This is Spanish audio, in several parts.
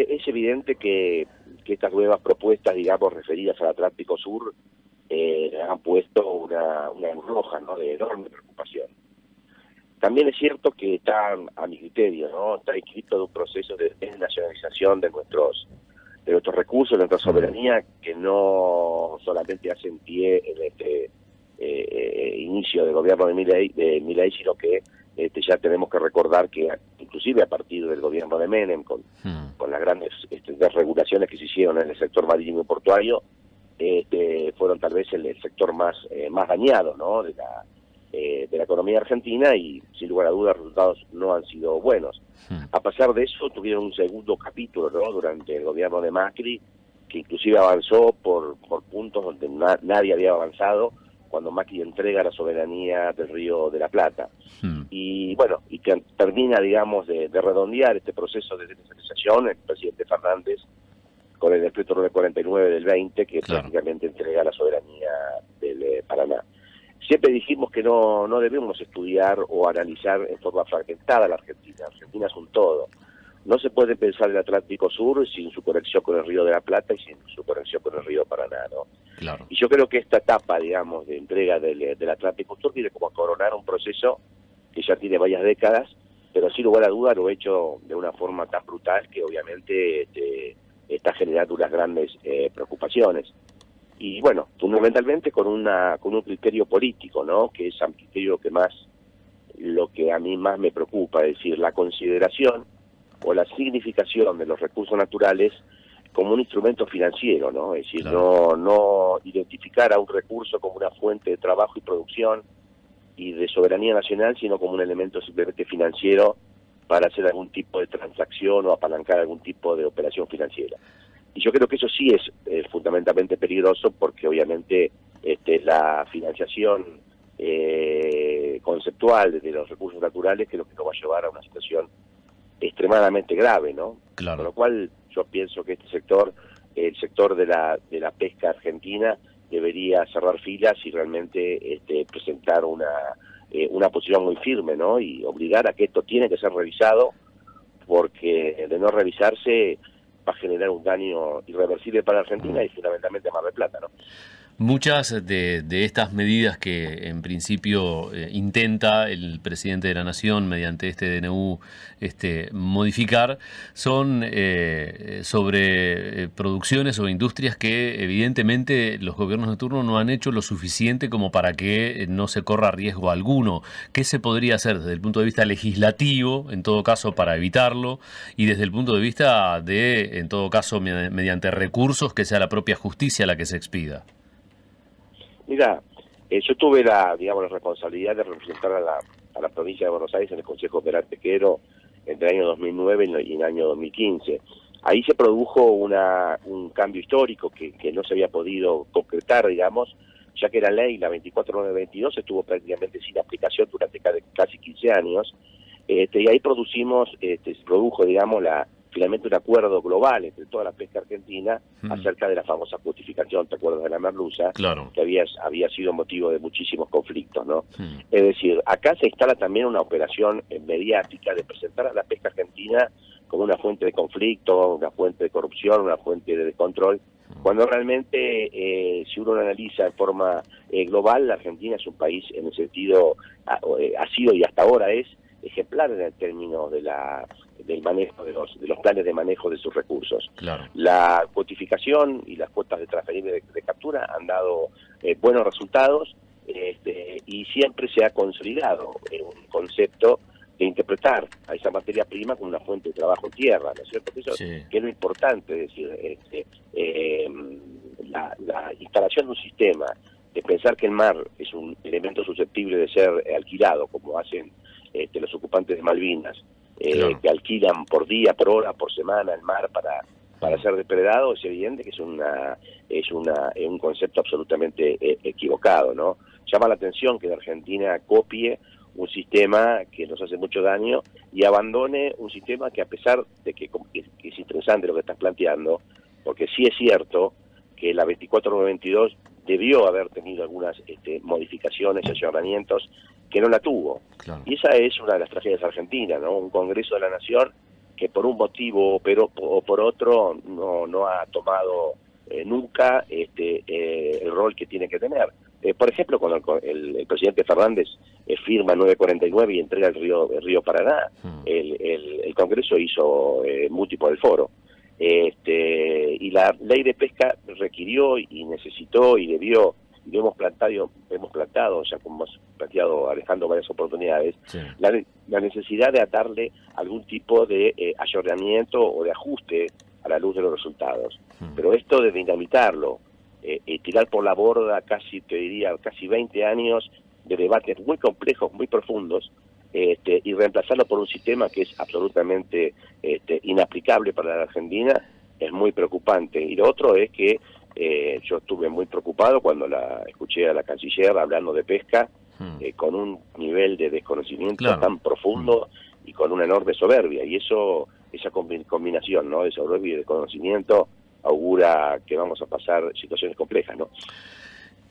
es evidente que estas nuevas propuestas, digamos, referidas al Atlántico Sur, han puesto una luz roja, ¿no?, de enorme preocupación. También es cierto que está, a mi criterio, ¿no?, está inscrito de un proceso de desnacionalización de nuestros recursos, de nuestra soberanía, que no solamente hacen pie en este inicio del gobierno de Milei, sino que ya tenemos que recordar que inclusive a partir del gobierno de Menem, con las grandes desregulaciones que se hicieron en el sector marítimo y portuario, fueron tal vez el sector más dañado, ¿no?, de la economía argentina, y sin lugar a dudas los resultados no han sido buenos. A pesar de eso, tuvieron un segundo capítulo, ¿no?, durante el gobierno de Macri, que inclusive avanzó por puntos donde nadie había avanzado, cuando Macri entrega la soberanía del Río de la Plata. Y bueno, y que termina, digamos, de redondear este proceso de descentralización el presidente Fernández con el decreto 949 del 20, que prácticamente entrega la soberanía del Paraná. Siempre dijimos que no debemos estudiar o analizar en forma fragmentada la Argentina. La Argentina es un todo. No se puede pensar el Atlántico Sur sin su conexión con el Río de la Plata y sin su conexión con el Río Paraná, ¿no? Claro. Y yo creo que esta etapa, digamos, de entrega del Atlántico Sur viene como a coronar un proceso que ya tiene varias décadas, pero sin lugar a duda lo he hecho de una forma tan brutal que obviamente está generando unas grandes preocupaciones. Y bueno, fundamentalmente con un criterio político, ¿no?, que es un criterio lo que a mí más me preocupa, es decir, la consideración o la significación de los recursos naturales como un instrumento financiero, ¿no? Es decir, no identificar a un recurso como una fuente de trabajo y producción y de soberanía nacional, sino como un elemento simplemente financiero para hacer algún tipo de transacción o apalancar algún tipo de operación financiera. Y yo creo que eso sí es fundamentalmente peligroso, porque obviamente la financiación conceptual de los recursos naturales, que es lo que nos va a llevar a una situación extremadamente grave, ¿no? Claro. Con lo cual yo pienso que este sector, el sector de la pesca argentina, debería cerrar filas y realmente presentar una posición muy firme, ¿no?, y obligar a que esto tiene que ser revisado, porque de no revisarse va a generar un daño irreversible para Argentina y fundamentalmente Mar del Plata, ¿no? Muchas de estas medidas que en principio intenta el presidente de la Nación mediante este DNU modificar son sobre producciones o industrias que evidentemente los gobiernos de turno no han hecho lo suficiente como para que no se corra riesgo alguno. ¿Qué se podría hacer desde el punto de vista legislativo, en todo caso, para evitarlo, y desde el punto de vista de, en todo caso, mediante recursos, que sea la propia justicia la que se expida? Mira, yo tuve la responsabilidad de representar a la provincia de Buenos Aires en el Consejo Federal Pesquero entre el año 2009 y el año 2015. Ahí se produjo un cambio histórico que no se había podido concretar, digamos, ya que la ley, la 24922, estuvo prácticamente sin aplicación durante casi 15 años, y ahí se produjo, digamos, finalmente un acuerdo global entre toda la pesca argentina acerca de la famosa cuotificación, ¿te acuerdas de la merluza? Claro. Que había sido motivo de muchísimos conflictos, ¿no? Es decir, acá se instala también una operación mediática de presentar a la pesca argentina como una fuente de conflicto, una fuente de corrupción, una fuente de descontrol, cuando realmente, si uno lo analiza de forma global, la Argentina es un país en el sentido, ha sido y hasta ahora es ejemplar en el término del manejo de los planes de manejo de sus recursos. Claro. La cuotificación y las cuotas de transferencia de captura han dado buenos resultados, y siempre se ha consolidado un concepto de interpretar a esa materia prima como una fuente de trabajo en tierra, ¿no es cierto? Eso, Sí. que es lo importante, es decir, la instalación de un sistema, de pensar que el mar es un elemento susceptible de ser alquilado, como hacen los ocupantes de Malvinas, Claro. que alquilan por día, por hora, por semana el mar para ser depredado, es evidente que es un concepto absolutamente equivocado, ¿no? Llama la atención que la Argentina copie un sistema que nos hace mucho daño y abandone un sistema que, a pesar de que es interesante lo que estás planteando, porque sí es cierto que la 24922 debió haber tenido algunas modificaciones y ayornamientos que no la tuvo. Claro. Y esa es una de las tragedias argentinas, ¿no? Un Congreso de la Nación que por un motivo o por otro no ha tomado nunca el rol que tiene que tener. Por ejemplo, cuando el presidente Fernández firma el 949 y entrega el río Paraná, el Congreso hizo muti por el foro. Y la ley de pesca requirió y necesitó y debió, y hemos plantado, ya como hemos planteado Alejandro varias oportunidades, sí, la necesidad de atarle algún tipo de ayornamiento o de ajuste a la luz de los resultados. Pero esto de dinamitarlo, tirar por la borda casi 20 años de debates muy complejos, muy profundos, y reemplazarlo por un sistema que es absolutamente inaplicable para la Argentina, es muy preocupante. Y lo otro es que yo estuve muy preocupado cuando escuché a la canciller hablando de pesca, con un nivel de desconocimiento tan profundo y con una enorme soberbia. Y esa combinación, ¿no?, de soberbia y de conocimiento augura que vamos a pasar situaciones complejas, ¿no?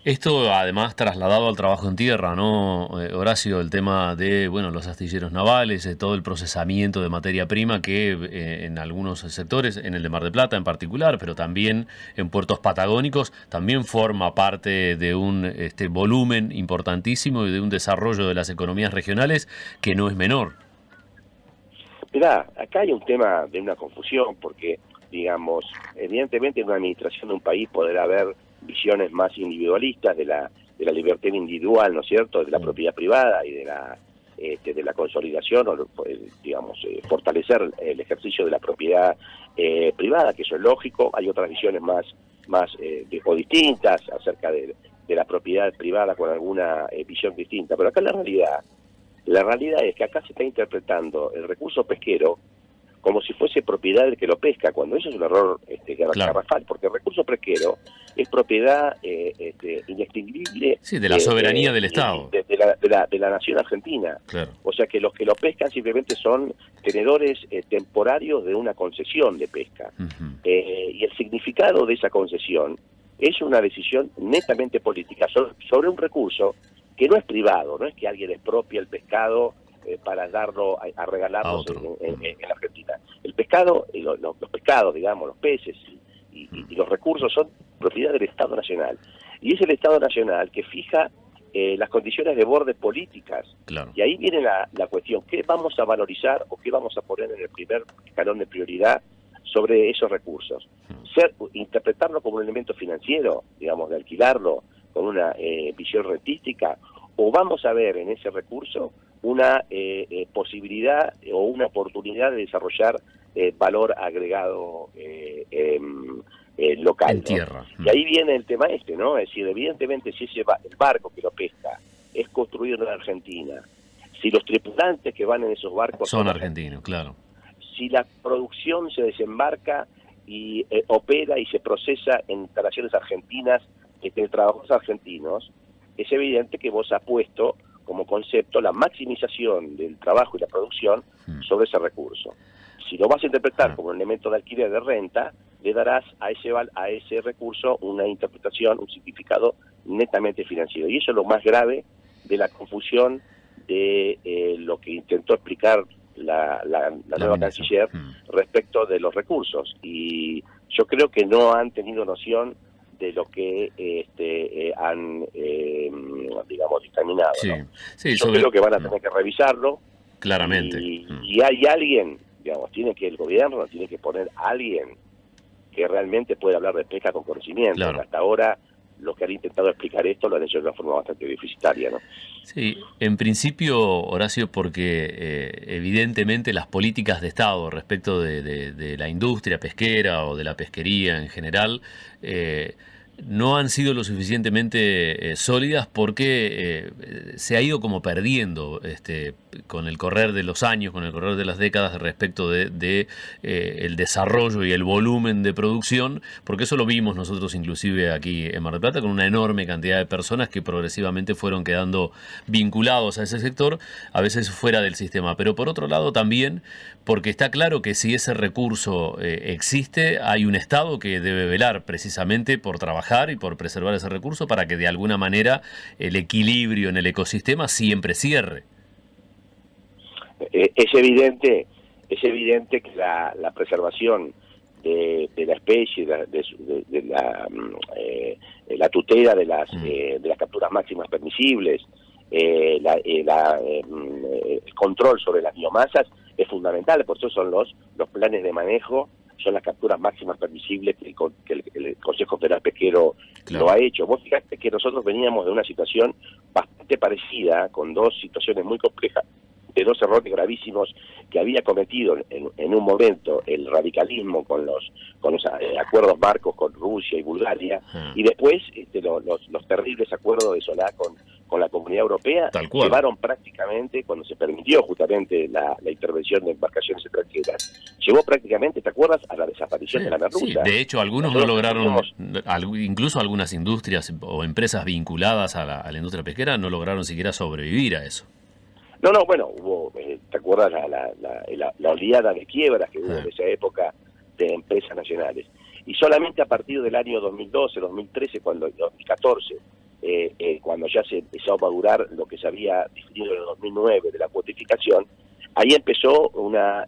Esto además trasladado al trabajo en tierra, ¿no, Horacio? El tema de, los astilleros navales, todo el procesamiento de materia prima que en algunos sectores, en el de Mar del Plata en particular, pero también en puertos patagónicos, también forma parte de un volumen importantísimo y de un desarrollo de las economías regionales que no es menor. Mirá, acá hay un tema de una confusión porque, digamos, evidentemente en una administración de un país podrá haber visiones más individualistas de la libertad individual, ¿no es cierto?, de la propiedad privada y de la consolidación o, fortalecer el ejercicio de la propiedad privada, que eso es lógico. Hay otras visiones más o distintas acerca de la propiedad privada con alguna visión distinta, pero acá la realidad es que acá se está interpretando el recurso pesquero como si fuese propiedad del que lo pesca, cuando eso es un error garrafal, porque el recurso pesquero es propiedad inextinguible de la soberanía del Estado, de la nación argentina. Claro. O sea que los que lo pescan simplemente son tenedores temporarios de una concesión de pesca. Y el significado de esa concesión es una decisión netamente política sobre un recurso que no es privado, no es que alguien expropia el pescado para darlo a regalarlo en la Argentina. El pescado, los pescados, digamos, los peces y los recursos son propiedad del Estado Nacional. Y es el Estado Nacional que fija las condiciones de borde políticas. Claro. Y ahí viene la cuestión, ¿qué vamos a valorizar o qué vamos a poner en el primer escalón de prioridad sobre esos recursos? Interpretarlo como un elemento financiero, digamos, de alquilarlo con una visión rentística, o vamos a ver en ese recurso una posibilidad o una oportunidad de desarrollar valor agregado local, en tierra. Y ahí viene el tema ¿no? Es decir, evidentemente si el barco que lo pesca es construido en Argentina, si los tripulantes que van en esos barcos son argentinos, claro. Si la producción se desembarca y opera y se procesa en instalaciones argentinas, de trabajadores argentinos, es evidente que vos has puesto como concepto la maximización del trabajo y la producción sobre ese recurso. Si lo vas a interpretar como un elemento de alquiler de renta, le darás a ese recurso una interpretación, un significado netamente financiero. Y eso es lo más grave de la confusión de lo que intentó explicar la nueva canciller respecto de los recursos. Y yo creo que no han tenido noción de lo que han, dictaminado. ¿No? Sí, yo creo que van a tener que revisarlo. Claramente. Y hay alguien, el gobierno tiene que poner a alguien que realmente pueda hablar de pesca con conocimiento. Claro. Hasta ahora, los que han intentado explicar esto lo han hecho de una forma bastante deficitaria, ¿no? Sí, en principio, Horacio, porque evidentemente las políticas de Estado respecto de la industria pesquera o de la pesquería en general no han sido lo suficientemente sólidas porque se ha ido como perdiendo con el correr de los años, con el correr de las décadas respecto de el desarrollo y el volumen de producción, porque eso lo vimos nosotros inclusive aquí en Mar del Plata con una enorme cantidad de personas que progresivamente fueron quedando vinculados a ese sector, a veces fuera del sistema, pero por otro lado también porque está claro que si ese recurso existe, hay un Estado que debe velar precisamente por trabajar y por preservar ese recurso para que de alguna manera el equilibrio en el ecosistema siempre cierre. Es evidente es evidente que la preservación de la especie, de la tutela de las capturas máximas permisibles, el control sobre las biomasas es fundamental. Por eso son los planes de manejo, son las capturas máximas permisibles que el Consejo Federal Pesquero lo ha hecho. Vos fijate que nosotros veníamos de una situación bastante parecida, con dos situaciones muy complejas, de dos errores gravísimos que había cometido en un momento el radicalismo con los acuerdos marcos con Rusia y Bulgaria, y después los terribles acuerdos de Solá con la Comunidad Europea llevaron prácticamente, cuando se permitió justamente la intervención de embarcaciones extranjeras, llevó prácticamente, ¿te acuerdas?, a la desaparición de la merluza. Sí, de hecho algunos no lograron, incluso algunas industrias o empresas vinculadas a la industria pesquera no lograron siquiera sobrevivir a eso. No, bueno, hubo, ¿te acuerdas la oleada de quiebras que hubo en esa época de empresas nacionales? Y solamente a partir del año 2012, 2013, 2014, cuando ya se empezó a madurar lo que se había definido en el 2009 de la cuotificación, ahí empezó una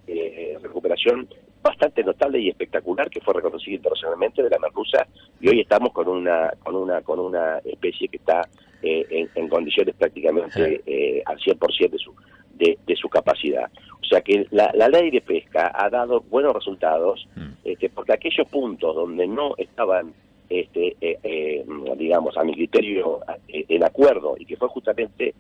recuperación bastante notable y espectacular que fue reconocida internacionalmente de la merluza, y hoy estamos con una especie que está en condiciones prácticamente al 100% de su capacidad. O sea que la ley de pesca ha dado buenos resultados, porque aquellos puntos donde no estaban, digamos, a mi criterio, en acuerdo, y que fue justamente,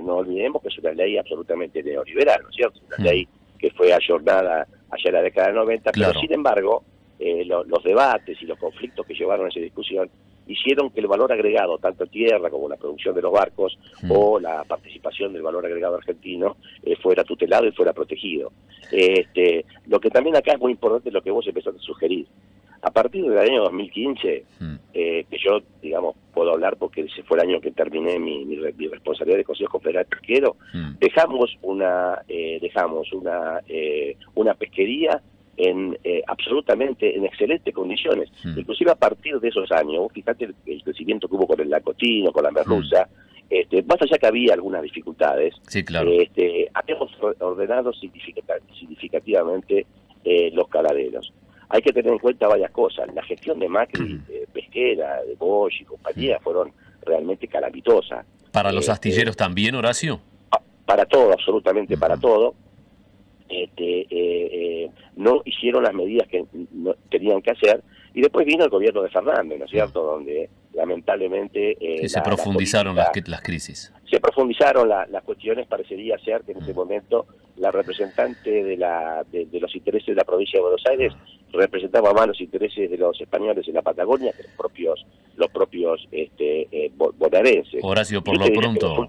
no olvidemos que es una ley absolutamente neoliberal, ¿no es cierto? Una ley que fue ayornada allá en la década del 90, claro. Pero sin embargo, los debates y los conflictos que llevaron a esa discusión hicieron que el valor agregado, tanto tierra como la producción de los barcos o la participación del valor agregado argentino, fuera tutelado y fuera protegido. Lo que también acá es muy importante es lo que vos empezaste a sugerir. A partir del año 2015, que yo, digamos, puedo hablar porque ese fue el año que terminé mi responsabilidad de Consejo Federal Pesquero, dejamos una pesquería absolutamente en excelentes condiciones. Inclusive a partir de esos años, vos fíjate el crecimiento que hubo con el lacotino, con la merluza, más allá que había algunas dificultades, sí, claro. Habíamos ordenado significativamente los caladeros. Hay que tener en cuenta varias cosas. La gestión de Macri, pesquera, de Bosch y compañía, fueron realmente calamitosas. ¿Para los astilleros también, Horacio? Para todo, absolutamente para todo. No hicieron las medidas que tenían que hacer, y después vino el gobierno de Fernández, ¿no es cierto?, donde lamentablemente se profundizaron las crisis. Se profundizaron las cuestiones. Parecería ser que en ese momento la representante de los intereses de la provincia de Buenos Aires representaba más los intereses de los españoles en la Patagonia que los propios bonaerenses. Horacio, por lo pronto,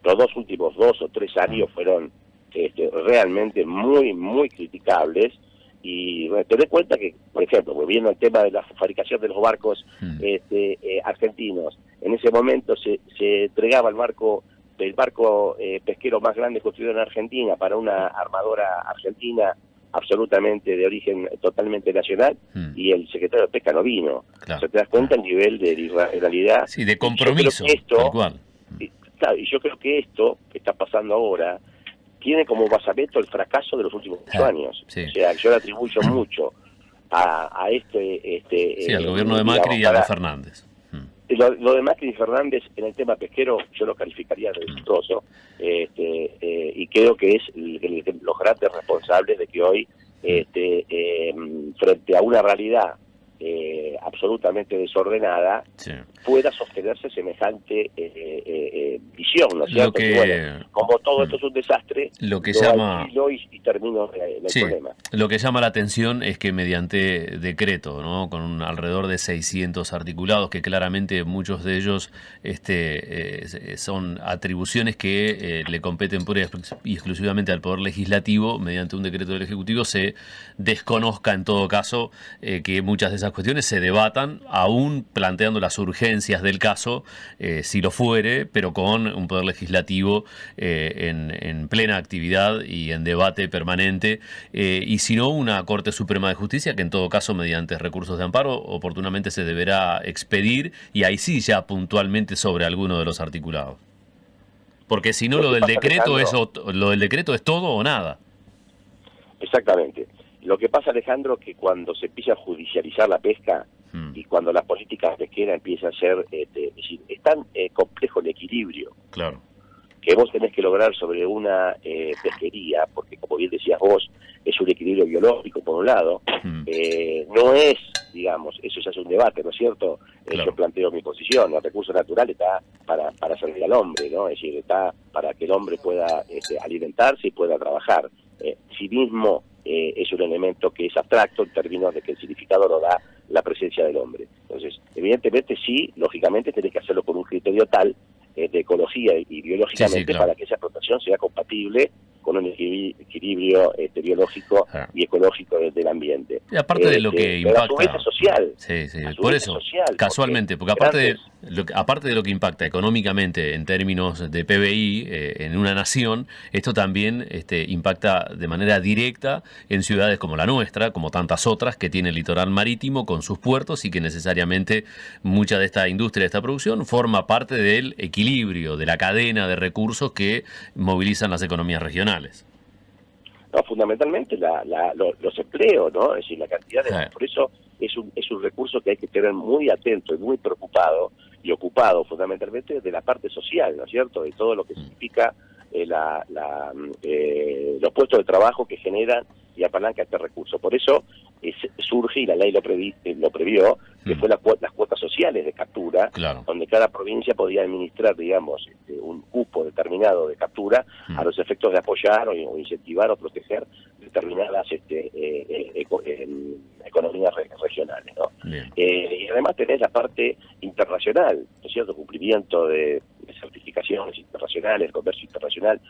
los dos últimos 2 o 3 años fueron realmente muy, muy criticables. Y bueno, ten en cuenta que, por ejemplo, volviendo al tema de la fabricación de los barcos argentinos, en ese momento se entregaba el barco pesquero más grande construido en Argentina para una armadora argentina absolutamente de origen totalmente nacional, y el secretario de Pesca no vino. Claro. O sea, te das cuenta el nivel de irracionalidad. Sí, de compromiso. Y yo creo que esto que está pasando ahora tiene como basamento el fracaso de los últimos 8 años. Sí. O sea, yo le atribuyo mucho a al gobierno de Macri y a de Fernández. Lo de Macri y Fernández en el tema pesquero yo lo calificaría de desastroso, y creo que es los grandes responsables de que hoy, frente a una realidad absolutamente desordenada, pueda sostenerse semejante visión, ¿no es cierto? Bueno, como todo esto es un desastre, lo que llama y termino el problema. Lo que llama la atención es que mediante decreto, ¿no?, con alrededor de 600 articulados, que claramente muchos de ellos son atribuciones que le competen pura y exclusivamente al Poder Legislativo, mediante un decreto del Ejecutivo se desconozca en todo caso que muchas de esas cuestiones se debatan, aún planteando las urgencias del caso, si lo fuere, pero con un Poder Legislativo en plena actividad y en debate permanente, y si no, una Corte Suprema de Justicia que en todo caso, mediante recursos de amparo, oportunamente se deberá expedir, y ahí sí ya puntualmente sobre alguno de los articulados. Porque si no, lo del decreto es todo o nada. Exactamente. Lo que pasa, Alejandro, que cuando se empieza a judicializar la pesca y cuando las políticas pesqueras empiezan a ser, es decir, es tan complejo el equilibrio Claro. que vos tenés que lograr sobre una pesquería, porque como bien decías vos, es un equilibrio biológico por un lado, no es, digamos, eso ya es un debate, ¿no es cierto? Claro. Yo planteo mi posición, el recurso natural está para servir al hombre, ¿no? Es decir, está para que el hombre pueda alimentarse y pueda trabajar. Sí mismo es un elemento que es abstracto en términos de que el significado lo da la presencia del hombre. Entonces, evidentemente sí, lógicamente tenés que hacerlo con un criterio tal de ecología y biológicamente claro. para que esa explotación sea compatible con un equilibrio biológico y ecológico del ambiente. Y aparte de lo que impacta... Pero a su vez es social. Sí, por eso, social, casualmente, porque aparte de lo que impacta económicamente en términos de PBI en una nación, esto también impacta de manera directa en ciudades como la nuestra, como tantas otras que tienen litoral marítimo con sus puertos y que necesariamente mucha de esta industria, de esta producción, forma parte del equilibrio, de la cadena de recursos que movilizan las economías regionales. No, fundamentalmente los empleos, ¿no? Es decir, la cantidad de... Por eso es un recurso que hay que tener muy atento y muy preocupado y ocupado fundamentalmente de la parte social, ¿no es cierto? De todo lo que significa los puestos de trabajo que generan y apalanca este recurso. Por eso surge, y la ley lo previó, que fue las cuotas sociales de captura, donde cada provincia podía administrar, digamos, un cupo determinado de captura a los efectos de apoyar o incentivar o proteger determinadas economías regionales, ¿no? Y además tenés la parte internacional, ¿no es cierto? Cumplimiento de certificaciones internacionales, comercio internacional,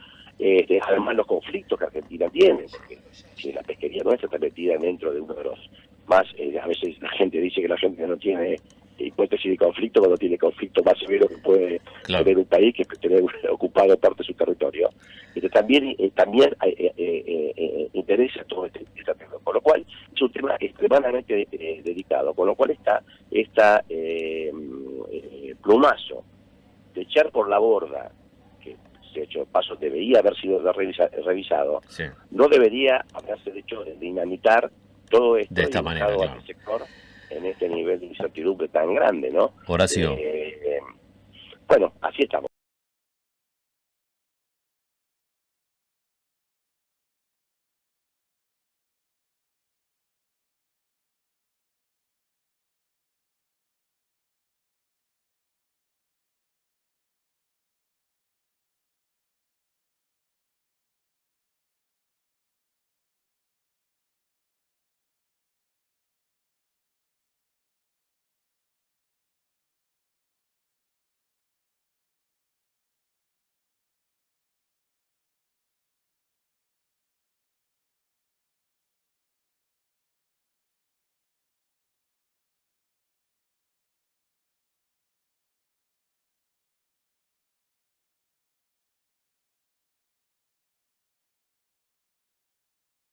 además los conflictos que Argentina tiene, porque si la pesquería nuestra está metida dentro de uno de los más, a veces la gente dice que la gente no tiene hipótesis de conflicto cuando tiene conflicto más severo que puede tener un país, que es tener ocupado parte de su territorio. Pero también interesa todo este tema, con lo cual es un tema extremadamente delicado, con lo cual está plumazo de echar por la borda, que de hecho paso debería haber sido revisado, no debería haberse hecho de dinamitar todo esto de esta manera, a este sector en este nivel de incertidumbre tan grande, ¿no? Horacio. Bueno, así estamos.